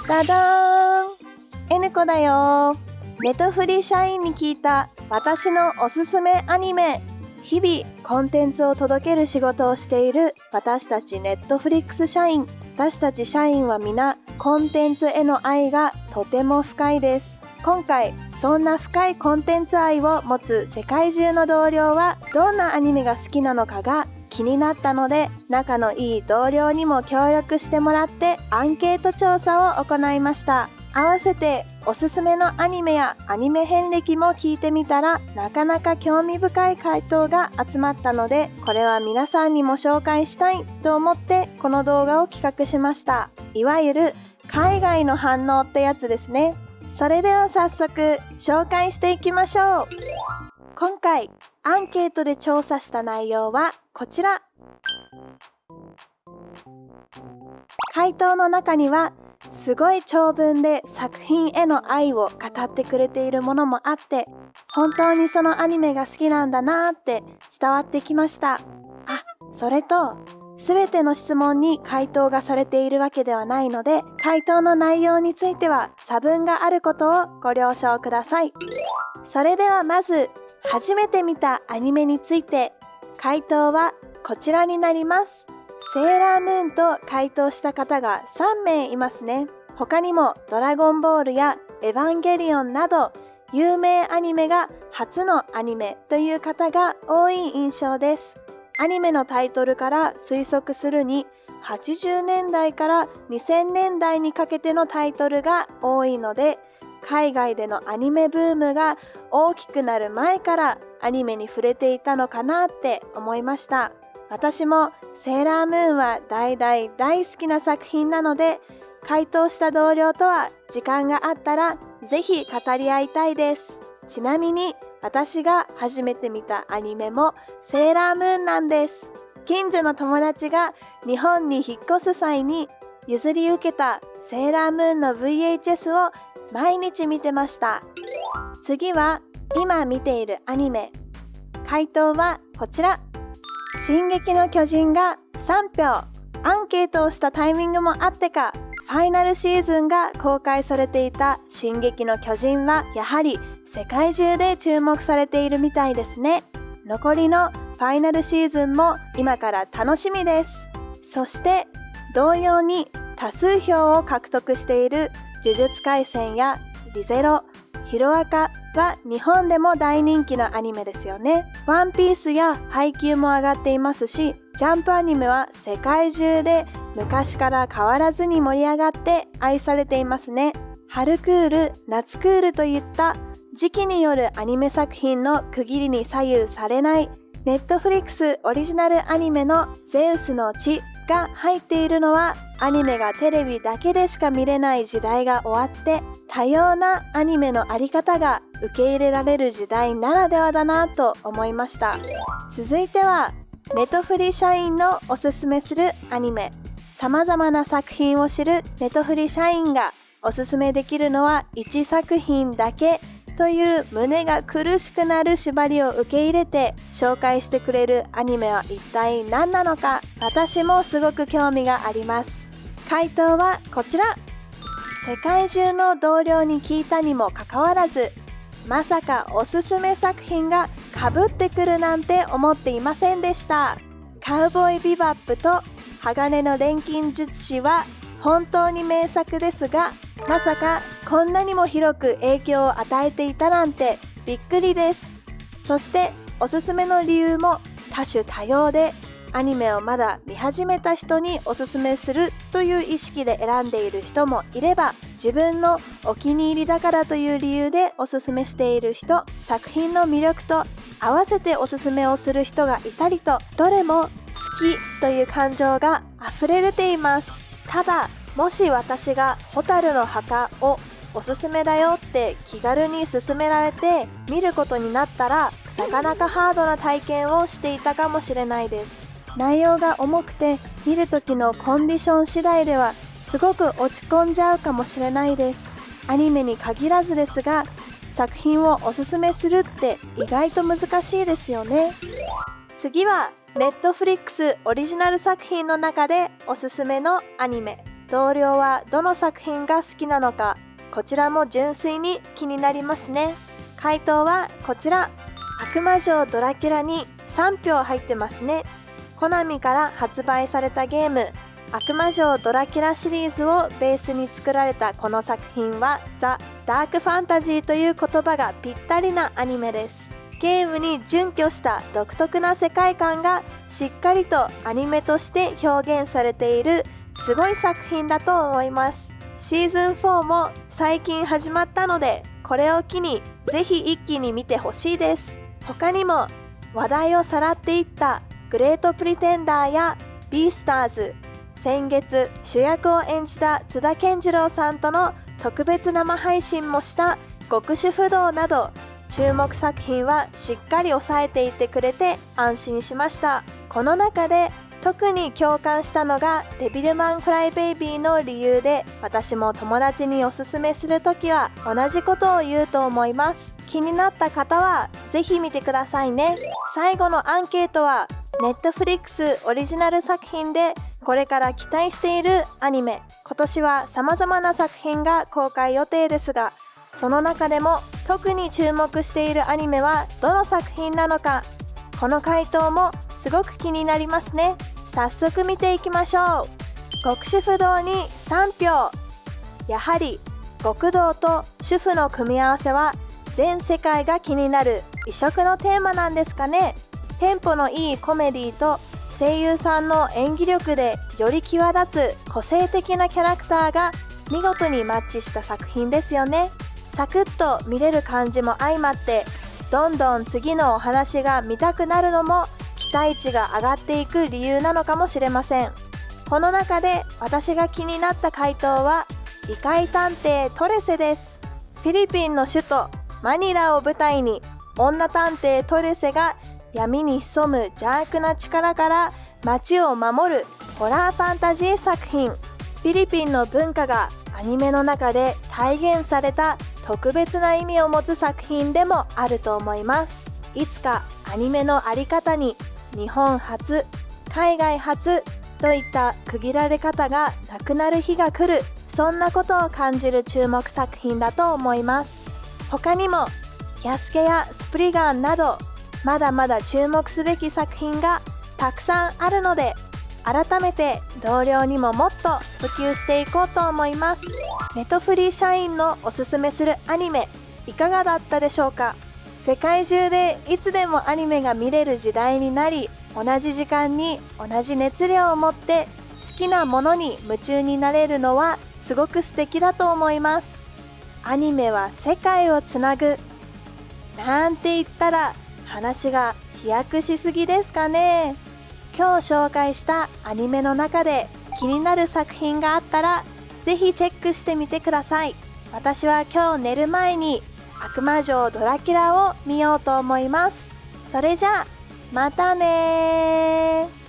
ダダーン N 子だよ。ネトフリ社員に聞いた私のおすすめアニメ。日々コンテンツを届ける仕事をしている私たちネットフリックス社員。私たち社員は皆コンテンツへの愛がとても深いです。今回そんな深いコンテンツ愛を持つ世界中の同僚はどんなアニメが好きなのかが気になったので、仲のいい同僚にも協力してもらってアンケート調査を行いました。合わせておすすめのアニメやアニメ遍歴も聞いてみたら、なかなか興味深い回答が集まったので、これは皆さんにも紹介したいと思ってこの動画を企画しました。いわゆる海外の反応ってやつですね。それでは早速紹介していきましょう。今回アンケートで調査した内容はこちら。回答の中にはすごい長文で作品への愛を語ってくれているものもあって、本当にそのアニメが好きなんだなーって伝わってきました。それとすべての質問に回答がされているわけではないので、回答の内容については差分があることをご了承ください。それではまず初めて見たアニメについて、回答はこちらになります。セーラームーンと回答した方が3名いますね。他にもドラゴンボールやエヴァンゲリオンなど有名アニメが初のアニメという方が多い印象です。アニメのタイトルから推測するに80年代から2000年代にかけてのタイトルが多いので、海外でのアニメブームが大きくなる前からアニメに触れていたのかなって思いました。私もセーラームーンは大好きな作品なので、回答した同僚とは時間があったらぜひ語り合いたいです。ちなみに私が初めて見たアニメもセーラームーンなんです。近所の友達が日本に引っ越す際に譲り受けたセーラームーンの VHS を毎日見てました。次は今見ているアニメ。回答はこちら。進撃の巨人が3票。アンケートをしたタイミングもあってか、ファイナルシーズンが公開されていた進撃の巨人はやはり世界中で注目されているみたいですね。残りのファイナルシーズンも今から楽しみです。そして同様に多数票を獲得している呪術廻戦やリゼロ、ヒロアカは日本でも大人気のアニメですよね。ワンピースやハイキューも上がっていますし、ジャンプアニメは世界中で昔から変わらずに盛り上がって愛されていますね。春クール、夏クールといった時期によるアニメ作品の区切りに左右されないネットフリックスオリジナルアニメのゼウスの血が入っているのは、アニメがテレビだけでしか見れない時代が終わって、多様なアニメのあり方が受け入れられる時代ならではだなと思いました。続いてはネトフリ社員のおすすめするアニメ。様々な作品を知るネトフリ社員がおすすめできるのは1作品だけという胸が苦しくなる縛りを受け入れて紹介してくれるアニメは一体何なのか、私もすごく興味があります。回答はこちら。世界中の同僚に聞いたにもかかわらず、まさかおすすめ作品がかぶってくるなんて思っていませんでした。カウボーイビバップと鋼の錬金術師は本当に名作ですが、まさかこんなにも広く影響を与えていたなんてびっくりです。そしておすすめの理由も多種多様で、アニメをまだ見始めた人におすすめするという意識で選んでいる人もいれば、自分のお気に入りだからという理由でおすすめしている人、作品の魅力と合わせておすすめをする人がいたりと、どれも好きという感情が溢れ出ています。ただ、もし私が蛍の墓をおすすめだよって気軽に勧められて見ることになったら、なかなかハードな体験をしていたかもしれないです。内容が重くて見る時のコンディション次第ではすごく落ち込んじゃうかもしれないです。アニメに限らずですが、作品をおすすめするって意外と難しいですよね。次はネットフリックスオリジナル作品の中でおすすめのアニメ。同僚はどの作品が好きなのか、こちらも純粋に気になりますね。回答はこちら。悪魔城ドラキュラに3票入ってますね。コナミから発売されたゲーム悪魔城ドラキュラシリーズをベースに作られたこの作品はザ・ダークファンタジーという言葉がぴったりなアニメです。ゲームに準拠した独特な世界観がしっかりとアニメとして表現されているすごい作品だと思います。シーズン4も最近始まったので、これを機にぜひ一気に見てほしいです。他にも話題をさらっていったグレートプリテンダーやビースターズ、先月主役を演じた津田健次郎さんとの特別生配信もした極主不動など、注目作品はしっかり抑えていてくれて安心しました。この中で特に共感したのがデビルマンクライベイビーの理由で、私も友達におすすめするときは同じことを言うと思います。気になった方はぜひ見てくださいね。最後のアンケートはNetflix オリジナル作品でこれから期待しているアニメ。今年は様々な作品が公開予定ですが、その中でも特に注目しているアニメはどの作品なのか、この回答もすごく気になりますね。早速見ていきましょう。極主不動に3票。やはり極道と主婦の組み合わせは全世界が気になる異色のテーマなんですかね。テンポのいいコメディと声優さんの演技力でより際立つ個性的なキャラクターが見事にマッチした作品ですよね。サクッと見れる感じも相まって、どんどん次のお話が見たくなるのも期待値が上がっていく理由なのかもしれません。この中で私が気になった回答は異界探偵トレセです。フィリピンの首都マニラを舞台に、女探偵トレセが闇に潜む邪悪な力から街を守るホラーファンタジー作品。フィリピンの文化がアニメの中で体現された特別な意味を持つ作品でもあると思います。いつかアニメのあり方に日本初、海外初といった区切られ方がなくなる日が来る、そんなことを感じる注目作品だと思います。他にもヤスケやスプリガンなどまだまだ注目すべき作品がたくさんあるので、改めて同僚にももっと普及していこうと思います。ネトフリ社員のおすすめするアニメいかがだったでしょうか。世界中でいつでもアニメが見れる時代になり、同じ時間に同じ熱量を持って好きなものに夢中になれるのはすごく素敵だと思います。アニメは世界をつなぐなんて言ったら話が飛躍しすぎですかね。今日紹介したアニメの中で気になる作品があったらぜひチェックしてみてください。私は今日寝る前に悪魔城ドラキュラを見ようと思います。それじゃあまたねー。